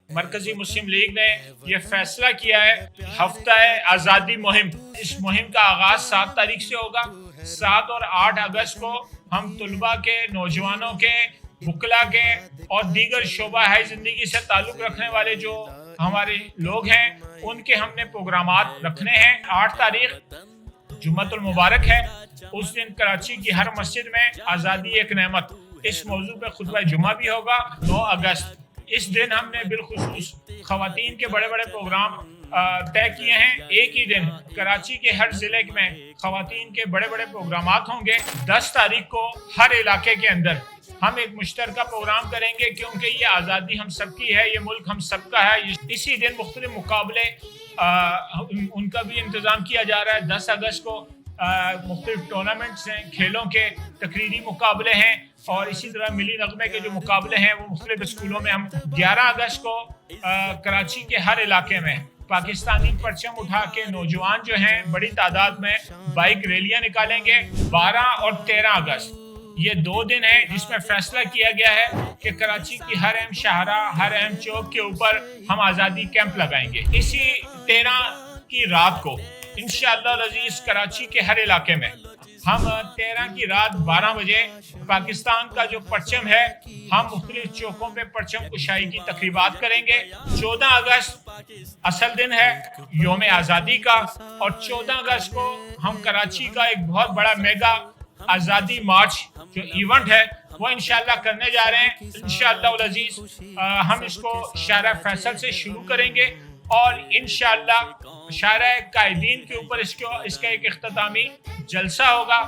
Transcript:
مرکزی مسلم لیگ نے یہ فیصلہ کیا ہے ہفتہ آزادی مہم، اس مہم کا آغاز 7 تاریخ سے ہوگا۔ 7 اور 8 اگست کو ہم طلباء کے، نوجوانوں کے، وکلا کے اور دیگر شعبہ ہے زندگی سے تعلق رکھنے والے جو ہمارے لوگ ہیں ان کے ہم نے پروگرامات رکھنے ہیں۔ 8 تاریخ جمعۃ المبارک ہے، اس دن کراچی کی ہر مسجد میں آزادی ایک نعمت، اس موضوع پہ خطبہ جمعہ بھی ہوگا۔ 9 اگست اس دن ہم نے بالخصوص خواتین کے بڑے بڑے پروگرام طے کیے ہیں۔ ایک ہی دن کراچی کے ہر ضلع میں خواتین کے بڑے بڑے پروگرامات ہوں گے۔ 10 تاریخ کو ہر علاقے کے اندر ہم ایک مشترکہ پروگرام کریں گے، کیونکہ یہ آزادی ہم سب کی ہے، یہ ملک ہم سب کا ہے۔ اسی دن مختلف مقابلے ان کا بھی انتظام کیا جا رہا ہے۔ 10 اگست کو مختلف ٹورنامنٹس ہیں، کھیلوں کے تقریری مقابلے ہیں، اور اسی طرح ملی نغمے کے جو مقابلے ہیں وہ مختلف اسکولوں میں ہم 11 اگست کو کراچی کے ہر علاقے میں پاکستانی پرچم اٹھا کے نوجوان جو ہیں بڑی تعداد میں بائک ریلیاں نکالیں گے۔ 12 اور 13 اگست یہ 2 دن ہیں جس میں فیصلہ کیا گیا ہے کہ کراچی کی ہر اہم شاہراہ، ہر اہم چوک کے اوپر ہم آزادی کیمپ لگائیں گے۔ اسی 13 کی رات کو انشاءاللہ العزیز کراچی کے ہر علاقے میں ہم 13 کی رات 12 بجے پاکستان کا جو پرچم ہے ہم مختلف چوکوں پہ پرچم کشائی کی تقریبات کریں گے۔ 14 اگست اصل دن ہے یوم آزادی کا، اور 14 اگست کو ہم کراچی کا ایک بہت بڑا میگا آزادی مارچ جو ایونٹ ہے وہ انشاءاللہ کرنے جا رہے ہیں۔ انشاءاللہ العزیز ہم اس کو شارع فیصل سے شروع کریں گے، اور انشاءاللہ شارع قائدین کے اوپر اس کا ایک اختتامی جلسہ ہوگا۔